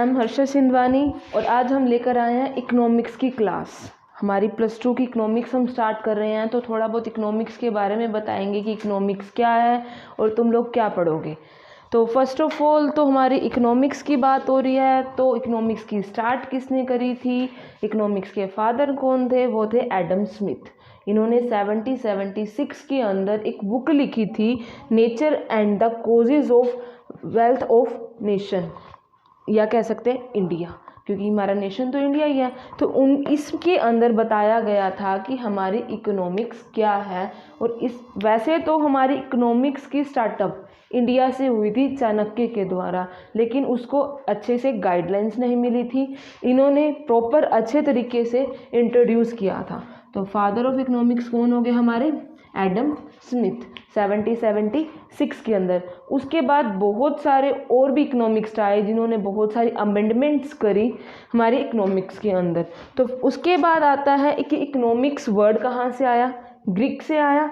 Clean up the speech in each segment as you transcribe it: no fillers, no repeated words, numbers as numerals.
M Harsha Sindhwani और आज हम लेकर आए हैं इकोनॉमिक्स की क्लास। हमारी +2 की इकोनॉमिक्स हम स्टार्ट कर रहे हैं, तो थोड़ा बहुत इकोनॉमिक्स के बारे में बताएंगे कि इकोनॉमिक्स क्या है और तुम लोग क्या पढ़ोगे। तो फर्स्ट ऑफ ऑल तो हमारी इकोनॉमिक्स की बात हो रही है, तो इकोनॉमिक्स की स्टार्ट किसने करी थी, इकोनॉमिक्स के फादर कौन थे, वो थे एडम स्मिथ। इन्होंने 1776 के अंदर एक बुक लिखी थी, nature and the causes of wealth of nation, या कह सकते हैं इंडिया, क्योंकि हमारा नेशन तो इंडिया ही है। तो इसके अंदर बताया गया था कि हमारी इकोनॉमिक्स क्या है। और वैसे तो हमारी इकोनॉमिक्स की स्टार्टअप इंडिया से हुई थी चाणक्य के द्वारा, लेकिन उसको अच्छे से गाइडलाइंस नहीं मिली थी। इन्होंने प्रॉपर अच्छे तरीके से इंट्रोड्यूस किया था। तो फादर ऑफ इकोनॉमिक्स कौन हो गए हमारे, एडम स्मिथ, 1776 के अंदर। उसके बाद बहुत सारे और भी इकोनॉमिक्स आए जिन्होंने बहुत सारी अमेंडमेंट्स करी हमारे इकोनॉमिक्स के अंदर। तो उसके बाद आता है कि इकोनॉमिक्स वर्ड कहाँ से आया, ग्रीक से आया।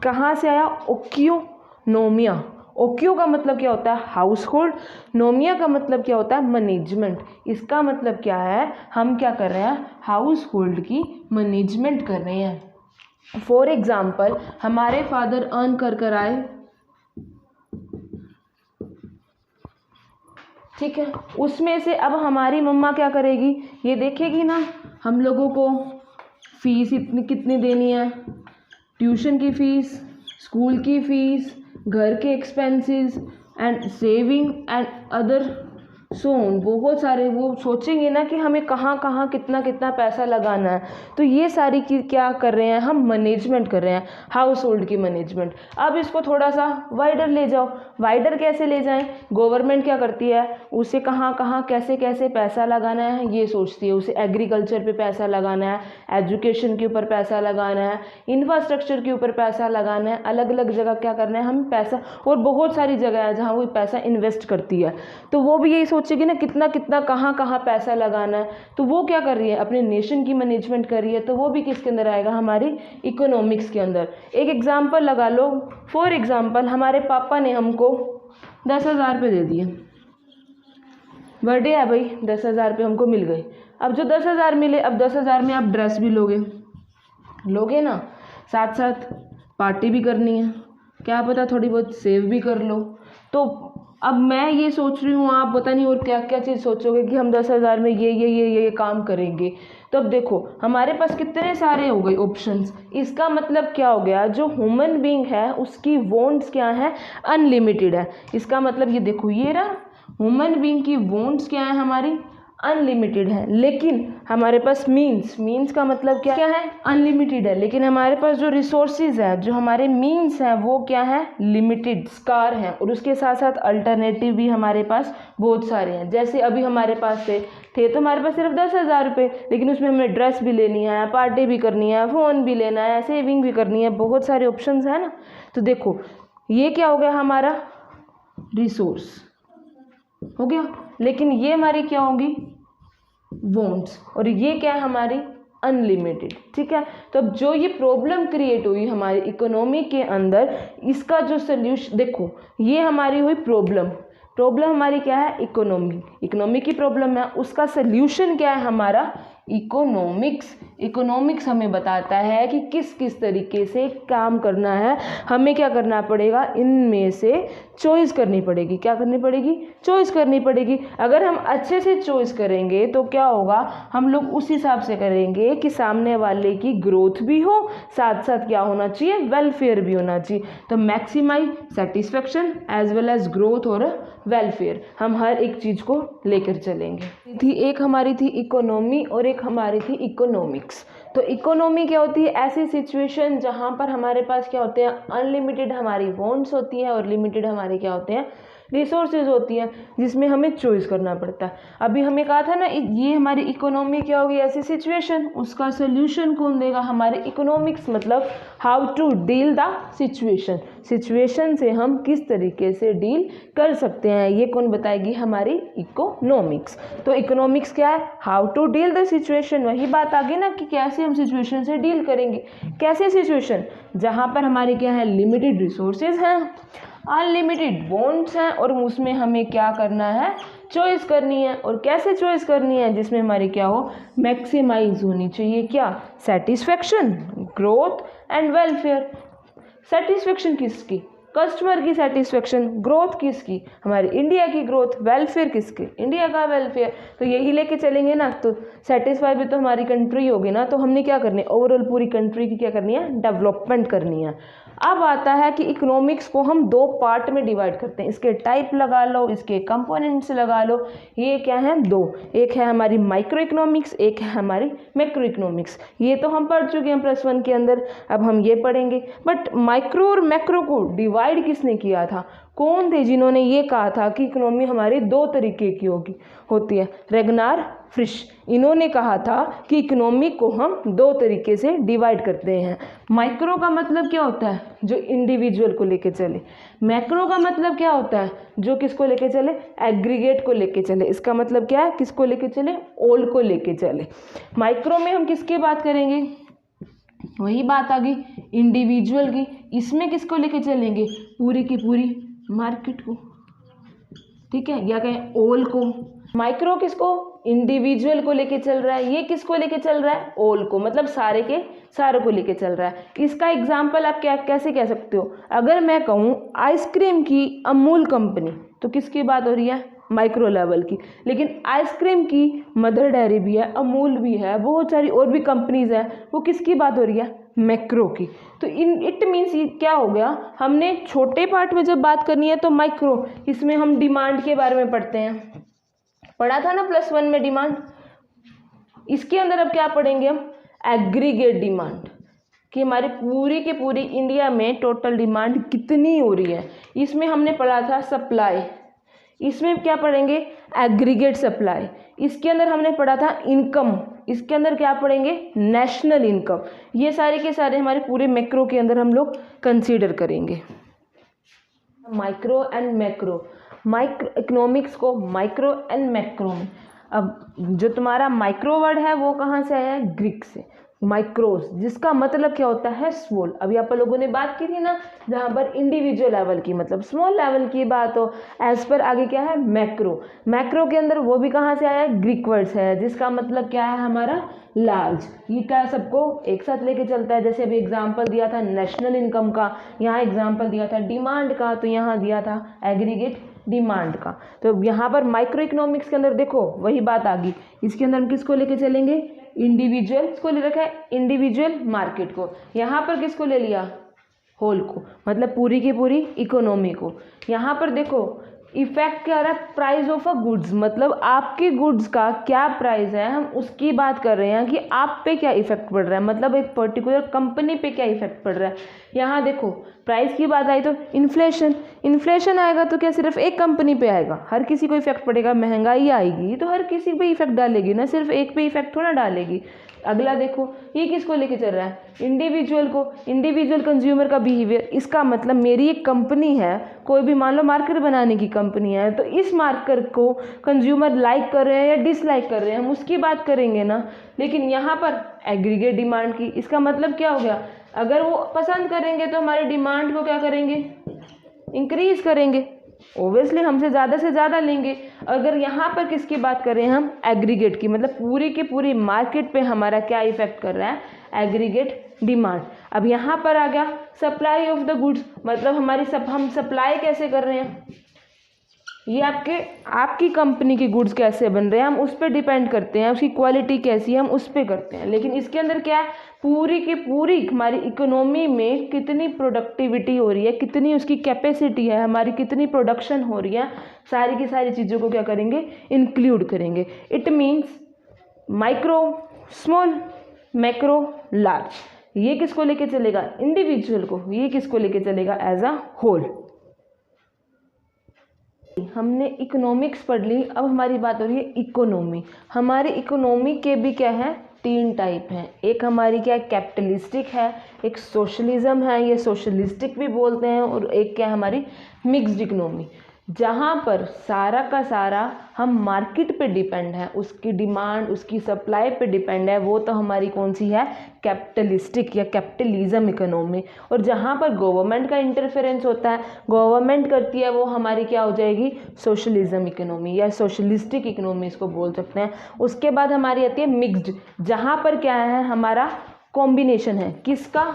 कहाँ से आया, ओक्योनोमिया। ओक्यो का मतलब क्या होता है, हाउस होल्ड। नोमिया का मतलब क्या होता है, मैनेजमेंट। इसका मतलब क्या है, हम क्या कर रहे हैं, हाउस होल्ड की मैनेजमेंट कर रहे हैं। फॉर एग्जाम्पल हमारे फादर अर्न कर आए, ठीक है, उसमें से अब हमारी मम्मा क्या करेगी, ये देखेगी ना हम लोगों को फीस इतनी कितनी देनी है, ट्यूशन की फ़ीस, स्कूल की फ़ीस, घर के expenses and saving and other सोन, बहुत सारे। वो सोचेंगे ना कि हमें कहाँ कहाँ कितना कितना पैसा लगाना है। तो ये सारी चीज़ क्या कर रहे हैं, हम मैनेजमेंट कर रहे हैं, हाउस होल्ड की मैनेजमेंट। अब इसको थोड़ा सा वाइडर ले जाओ। वाइडर कैसे ले जाएं, गवर्नमेंट क्या करती है, उसे कहाँ कहाँ कैसे कैसे पैसा लगाना है ये सोचती है। उसे एग्रीकल्चर पे पैसा लगाना है, एजुकेशन के ऊपर पैसा लगाना है, इंफ्रास्ट्रक्चर के ऊपर पैसा लगाना है, अलग अलग जगह क्या करना है हमें पैसा। और बहुत सारी जगह है जहाँ वो पैसा इन्वेस्ट करती है, तो वो भी यही सोचेगी ना कितना कितना कहाँ कहाँ पैसा लगाना है। तो वो क्या कर रही है, अपने नेशन की मैनेजमेंट कर रही है। तो वो भी किसके अंदर आएगा, हमारी इकोनॉमिक्स के अंदर। एक एग्जांपल लगा लो, फॉर एग्जांपल हमारे पापा ने हमको 10,000 रुपये दे दिए, बर्थडे है भाई, 10,000 रुपये हमको मिल गए। अब जो 10,000 मिले, अब 10,000 में आप ड्रेस भी लोगे ना, साथ साथ पार्टी भी करनी है, क्या पता थोड़ी बहुत सेव भी कर लो। तो अब मैं ये सोच रही हूँ, आप पता नहीं और क्या क्या चीज़ सोचोगे कि हम 10,000 में ये काम करेंगे। तो अब देखो हमारे पास कितने सारे हो गए ऑप्शंस। इसका मतलब क्या हो गया, जो ह्यूमन बीइंग है उसकी वांट्स क्या है, अनलिमिटेड है। इसका मतलब ये देखो, ये रहा, ह्यूमन बीइंग की वांट्स क्या है, हमारी अनलिमिटेड है। लेकिन हमारे पास मीन्स का मतलब क्या है, अनलिमिटेड है। लेकिन हमारे पास जो रिसोर्सेज है, जो हमारे मीन्स हैं, वो क्या है, लिमिटेड, स्कार हैं। और उसके साथ साथ अल्टरनेटिव भी हमारे पास बहुत सारे हैं। जैसे अभी हमारे पास थे तो हमारे पास सिर्फ 10,000 रुपये, लेकिन उसमें हमें ड्रेस भी लेनी है, पार्टी भी करनी है, फ़ोन भी लेना है, सेविंग भी करनी है, बहुत सारे ऑप्शंस है ना। तो देखो ये क्या हो गया, हमारा रिसोर्स हो गया। लेकिन ये हमारी क्या होगी, वॉन्ट्स, और ये क्या है हमारी अनलिमिटेड, ठीक है। तो अब जो ये प्रॉब्लम क्रिएट हुई हमारी इकोनॉमी के अंदर, इसका जो सोल्यूशन देखो, ये हमारी हुई प्रॉब्लम हमारी क्या है, इकोनॉमी की प्रॉब्लम है। उसका सोल्यूशन क्या है, हमारा इकोनॉमिक्स हमें बताता है कि किस किस तरीके से काम करना है। हमें क्या करना पड़ेगा, इनमें से चॉइस करनी पड़ेगी। क्या करनी पड़ेगी, चॉइस करनी पड़ेगी। अगर हम अच्छे से चॉइस करेंगे तो क्या होगा, हम लोग उस हिसाब से करेंगे कि सामने वाले की ग्रोथ भी हो, साथ साथ क्या होना चाहिए, वेलफेयर भी होना चाहिए। तो maximise satisfaction as well as growth और वेलफेयर, हम हर एक चीज़ को लेकर चलेंगे। एक हमारी थी इकोनॉमी और एक हमारी थी इकोनॉमिक्स। तो इकोनॉमी क्या होती है, ऐसी सिचुएशन जहाँ पर हमारे पास क्या होते हैं, अनलिमिटेड हमारी वांट्स होती है और लिमिटेड हमारे क्या होते हैं, रिसोर्सेज होती हैं, जिसमें हमें चॉइस करना पड़ता है। अभी हमें कहा था ना, ये हमारी इकोनॉमी क्या होगी, ऐसी सिचुएशन, उसका सोल्यूशन कौन देगा, हमारे इकोनॉमिक्स। मतलब how to deal the situation से हम किस तरीके से डील कर सकते हैं, ये कौन बताएगी, हमारी इकोनॉमिक्स। तो इकोनॉमिक्स क्या है, how to deal the situation. वही बात आ गई ना कि कैसे हम सिचुएशन से डील करेंगे। कैसे सिचुएशन, जहाँ पर हमारे क्या है, लिमिटेड रिसोर्सेज हैं, अनलिमिटेड बॉन्ड्स हैं और उसमें हमें क्या करना है, चॉइस करनी है। और कैसे चॉइस करनी है, जिसमें हमारी क्या हो, मैक्सिमाइज होनी चाहिए क्या, satisfaction, growth and welfare. Satisfaction किसकी, कस्टमर की सेटिस्फेक्शन, ग्रोथ किसकी, हमारी इंडिया की ग्रोथ, वेलफेयर किसकी, इंडिया का वेलफेयर। तो यही लेके चलेंगे ना, तो सेटिस्फाई भी तो हमारी कंट्री होगी ना। तो हमने क्या करनी है, ओवरऑल पूरी कंट्री की क्या करनी है, डेवलपमेंट करनी है। अब आता है कि इकोनॉमिक्स को हम दो पार्ट में डिवाइड करते हैं, इसके टाइप लगा लो, इसके कंपोनेंट्स लगा लो। ये क्या है, दो, एक है हमारी माइक्रो इकोनॉमिक्स, एक है हमारी मैक्रो इकोनॉमिक्स। ये तो हम पढ़ चुके हैं +1 के अंदर, अब हम ये पढ़ेंगे। बट माइक्रो और मैक्रो को डिवाइड किसने किया था, कौन थे जिन्होंने ये कहा था कि इकोनॉमी हमारी दो तरीके की होती है, रेगनार फ्रिश। इन्होंने कहा था कि इकोनॉमी को हम दो तरीके से डिवाइड करते हैं। माइक्रो का मतलब क्या होता है, जो इंडिविजुअल को लेके चले। मैक्रो का मतलब क्या होता है, जो किसको लेके चले, एग्रीगेट को लेके चले। इसका मतलब क्या है, किसको लेके चले, ऑल को लेके चले। माइक्रो में हम किसकी बात करेंगे, वही बात आ गई इंडिविजुअल की। इसमें किसको लेके चलेंगे, पूरी की पूरी मार्केट को, ठीक है, या कहें ऑल को। माइक्रो किसको, इंडिविजुअल को लेके चल रहा है, ये किसको लेके चल रहा है, ऑल को, मतलब सारे के सारे को लेके चल रहा है। इसका एग्जाम्पल आप क्या कैसे कह सकते हो, अगर मैं कहूँ आइसक्रीम की अमूल कंपनी, तो किसकी बात हो रही है, माइक्रो लेवल की। लेकिन आइसक्रीम की मदर डेयरी भी है, अमूल भी है, बहुत सारी और भी कंपनीज हैं, वो किसकी बात हो रही है, मैक्रो की। तो इट मीन्स क्या हो गया, हमने छोटे पार्ट में जब बात करनी है तो माइक्रो, इसमें हम डिमांड के बारे में पढ़ते हैं, पढ़ा था ना +1 में डिमांड। इसके अंदर अब क्या पढ़ेंगे हम, एग्रीगेट डिमांड, कि हमारी पूरी की पूरी इंडिया में टोटल डिमांड कितनी हो रही है। इसमें हमने पढ़ा था सप्लाई, इसमें क्या पढ़ेंगे, एग्रीगेट सप्लाई। इसके अंदर हमने पढ़ा था इनकम, इसके अंदर क्या पढ़ेंगे, नेशनल इनकम। ये सारे के सारे हमारे पूरे मैक्रो के अंदर हम लोग कंसीडर करेंगे। Micro and macro, micro economics को माइक्रो एंड मैक्रो में, अब जो तुम्हारा माइक्रो वर्ड है वो कहाँ से आया है, ग्रीक से, माइक्रोस, जिसका मतलब क्या होता है, स्मॉल। अभी आप लोगों ने बात की थी ना, जहाँ पर इंडिविजुअल लेवल की मतलब स्मॉल लेवल की बात हो, एज पर आगे क्या है, मैक्रो। मैक्रो के अंदर वो भी कहाँ से आया है, ग्रीक वर्ड्स है, जिसका मतलब क्या है, हमारा लार्ज। ये क्या सबको एक साथ लेके चलता है। जैसे अभी एग्जाम्पल दिया था नेशनल इनकम का, यहाँ एग्जाम्पल दिया था डिमांड का, तो यहाँ दिया था एग्रीगेट डिमांड का। तो यहाँ पर माइक्रो इकोनॉमिक्स के अंदर देखो वही बात आ गई। इसके अंदर हम किसको लेके चलेंगे, इंडिविजुअल को ले रखा है, इंडिविजुअल मार्केट को। यहाँ पर किसको ले लिया, होल को, मतलब पूरी की पूरी इकोनॉमी को। यहाँ पर देखो इफेक्ट क्या आ रहा है, प्राइस ऑफ अ गुड्स, मतलब आपके गुड्स का क्या प्राइस है, हम उसकी बात कर रहे हैं कि आप पे क्या इफेक्ट पड़ रहा है, मतलब एक पर्टिकुलर कंपनी पे क्या इफेक्ट पड़ रहा है। यहाँ देखो प्राइस की बात आई तो इन्फ्लेशन, इन्फ्लेशन आएगा तो क्या सिर्फ एक कंपनी पे आएगा, हर किसी को इफेक्ट पड़ेगा। महंगाई आएगी तो हर किसी पे इफेक्ट डालेगी ना, सिर्फ एक पे इफेक्ट थोड़ा डालेगी। अगला देखो ये किसको लेके चल रहा है, इंडिविजुअल को, इंडिविजुअल कंज्यूमर का बिहेवियर। इसका मतलब मेरी एक कंपनी है, कोई भी मान लो मार्कर बनाने की कंपनी है, तो इस मार्कर को कंज्यूमर लाइक कर रहे हैं या डिसलाइक कर रहे हैं, हम उसकी बात करेंगे ना। लेकिन यहाँ पर एग्रीगेट डिमांड की, इसका मतलब क्या हो गया, अगर वो पसंद करेंगे तो हमारी डिमांड को क्या करेंगे, इंक्रीज करेंगे, ओबियसली हमसे ज़्यादा से ज़्यादा लेंगे। अगर यहाँ पर किसकी बात करें हम, एग्रीगेट की, मतलब पूरी की पूरी मार्केट पे हमारा क्या इफेक्ट कर रहा है, एग्रीगेट डिमांड। अब यहाँ पर आ गया सप्लाई ऑफ द गुड्स, मतलब हमारी हम सप्लाई कैसे कर रहे हैं, ये आपकी कंपनी की गुड्स कैसे बन रहे हैं, हम उस पर डिपेंड करते हैं, उसकी क्वालिटी कैसी है हम उस पर करते हैं। लेकिन इसके अंदर क्या है, पूरी की पूरी हमारी इकोनॉमी में कितनी प्रोडक्टिविटी हो रही है, कितनी उसकी कैपेसिटी है, हमारी कितनी प्रोडक्शन हो रही है, सारी की सारी चीज़ों को क्या करेंगे, इंक्लूड करेंगे। It means micro small, macro large. ये किसको लेके चलेगा, इंडिविजुअल को, ये किसको लेके चलेगा, एज अ होल। हमने इकोनॉमिक्स पढ़ ली, अब हमारी बात हो रही है इकोनॉमी। हमारी इकोनॉमी के भी क्या है, 3 टाइप हैं। एक हमारी क्या है, कैपिटलिस्टिक है, एक सोशलिज्म है, ये सोशलिस्टिक भी बोलते हैं, और एक क्या है हमारी मिक्स्ड इकोनॉमी। जहाँ पर सारा का सारा हम मार्केट पे डिपेंड है, उसकी डिमांड उसकी सप्लाई पे डिपेंड है, वो तो हमारी कौन सी है, कैपिटलिस्टिक या कैपिटलिज्म इकोनॉमी। और जहाँ पर गवर्नमेंट का इंटरफेरेंस होता है, गवर्नमेंट करती है, वो हमारी क्या हो जाएगी, सोशलिज्म इकोनॉमी या सोशलिस्टिक इकोनॉमी इसको बोल सकते हैं। उसके बाद हमारी आती है मिक्स्ड, जहाँ पर क्या है, हमारा कॉम्बिनेशन है किसका,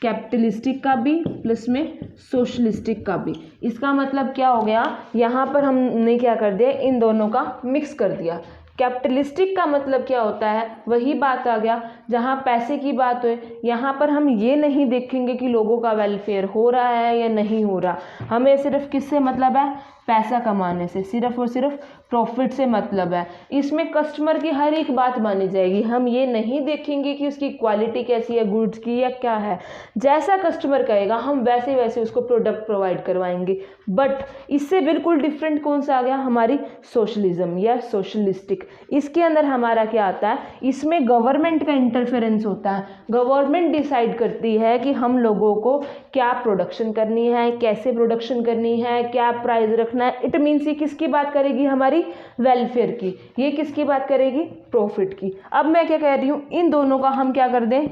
कैपिटलिस्टिक का भी प्लस में सोशलिस्टिक का भी। इसका मतलब क्या हो गया, यहाँ पर हमने क्या कर दिया, इन दोनों का मिक्स कर दिया। कैपिटलिस्टिक का मतलब क्या होता है, वही बात आ गया जहाँ पैसे की बात हो, यहाँ पर हम ये नहीं देखेंगे कि लोगों का वेलफेयर हो रहा है या नहीं हो रहा, हमें सिर्फ किससे मतलब है, पैसा कमाने से, सिर्फ और सिर्फ प्रॉफिट से मतलब है। इसमें कस्टमर की हर एक बात मानी जाएगी, हम ये नहीं देखेंगे कि उसकी क्वालिटी कैसी है गुड्स की या क्या है, जैसा कस्टमर कहेगा हम वैसे वैसे उसको प्रोडक्ट प्रोवाइड करवाएंगे। बट इससे बिल्कुल डिफरेंट कौन सा आ गया, हमारी सोशलिज्म या सोशलिस्टिक। इसके अंदर हमारा क्या आता है, इसमें गवर्नमेंट का इंटरफेरेंस होता है, गवर्नमेंट डिसाइड करती है कि हम लोगों को क्या प्रोडक्शन करनी है, कैसे प्रोडक्शन करनी है, क्या प्राइस रखना है। इट मीन्स ये किसकी बात करेगी, हमारी वेलफेयर की, ये किसकी बात करेगी, प्रॉफिट की। अब मैं क्या कह रही हूँ, इन दोनों का हम क्या कर दें,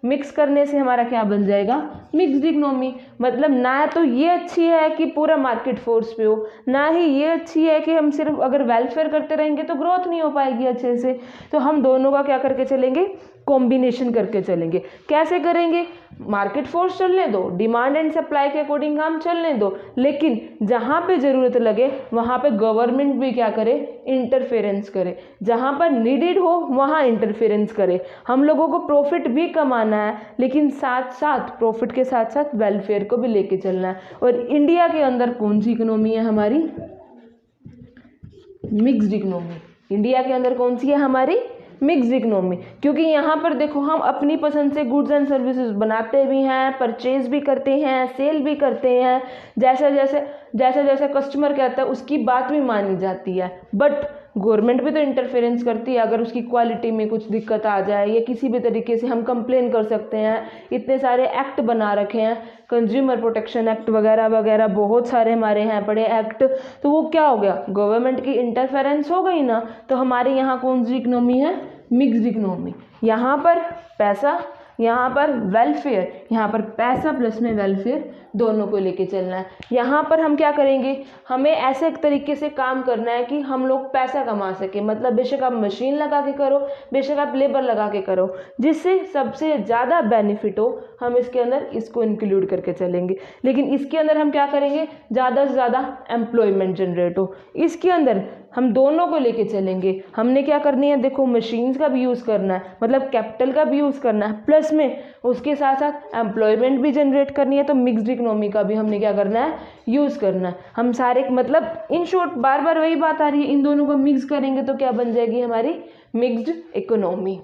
मिक्स करने से हमारा क्या बन जाएगा, मिक्स्ड इकोनॉमी। मतलब ना तो ये अच्छी है कि पूरा मार्केट फोर्स पे हो, ना ही ये अच्छी है कि हम सिर्फ अगर वेलफेयर करते रहेंगे तो ग्रोथ नहीं हो पाएगी अच्छे से। तो हम दोनों का क्या करके चलेंगे, कॉम्बिनेशन करके चलेंगे। कैसे करेंगे, मार्केट फोर्स चलने दो, डिमांड एंड सप्लाई के अकॉर्डिंग हम चलने दो, लेकिन जहाँ पे ज़रूरत लगे वहाँ पे गवर्नमेंट भी क्या करे, इंटरफेरेंस करे, जहाँ पर नीडेड हो वहाँ इंटरफेरेंस करे। हम लोगों को प्रॉफिट भी कमाना है, लेकिन साथ साथ प्रॉफिट के साथ साथ वेलफेयर को भी लेके चलना है। और इंडिया के अंदर कौन सी इकोनॉमी है हमारी, मिक्स्ड इकोनॉमी। इंडिया के अंदर कौन सी है हमारी, मिक्स्ड इकोनॉमी। क्योंकि यहाँ पर देखो हम अपनी पसंद से गुड्स एंड सर्विसेज बनाते भी हैं, परचेज भी करते हैं, सेल भी करते हैं, जैसे जैसे कस्टमर कहता है उसकी बात भी मानी जाती है। बट गवर्नमेंट भी तो इंटरफेरेंस करती है, अगर उसकी क्वालिटी में कुछ दिक्कत आ जाए या किसी भी तरीके से हम कंप्लेन कर सकते हैं। इतने सारे एक्ट बना रखे हैं, कंज्यूमर प्रोटेक्शन एक्ट वगैरह वगैरह, बहुत सारे हमारे हैं बड़े एक्ट। तो वो क्या हो गया, गवर्नमेंट की इंटरफेरेंस हो गई ना। तो हमारे यहाँ कौन सी इकोनॉमी है, मिक्स्ड इकोनॉमी। यहाँ पर पैसा, यहाँ पर वेलफेयर, यहाँ पर पैसा प्लस में वेलफेयर दोनों को लेके चलना है। यहाँ पर हम क्या करेंगे, हमें ऐसे एक तरीके से काम करना है कि हम लोग पैसा कमा सके। मतलब बेशक आप मशीन लगा के करो, बेशक आप लेबर लगा के करो, जिससे सबसे ज़्यादा बेनिफिट हो, हम इसके अंदर इसको इंक्लूड करके चलेंगे। लेकिन इसके अंदर हम क्या करेंगे, ज़्यादा से ज़्यादा एम्प्लॉयमेंट जनरेट हो। इसके अंदर हम दोनों को लेके चलेंगे। हमने क्या करनी है, देखो मशीन्स का भी यूज़ करना है, मतलब कैपिटल का भी यूज़ करना है, प्लस में उसके साथ साथ एम्प्लॉयमेंट भी जनरेट करनी है। तो मिक्स्ड इकोनॉमी का भी हमने क्या करना है, यूज़ करना है। हम सारे मतलब इन शॉर्ट बार बार वही बात आ रही है, इन दोनों को मिक्स करेंगे तो क्या बन जाएगी हमारी मिक्स्ड इकोनॉमी।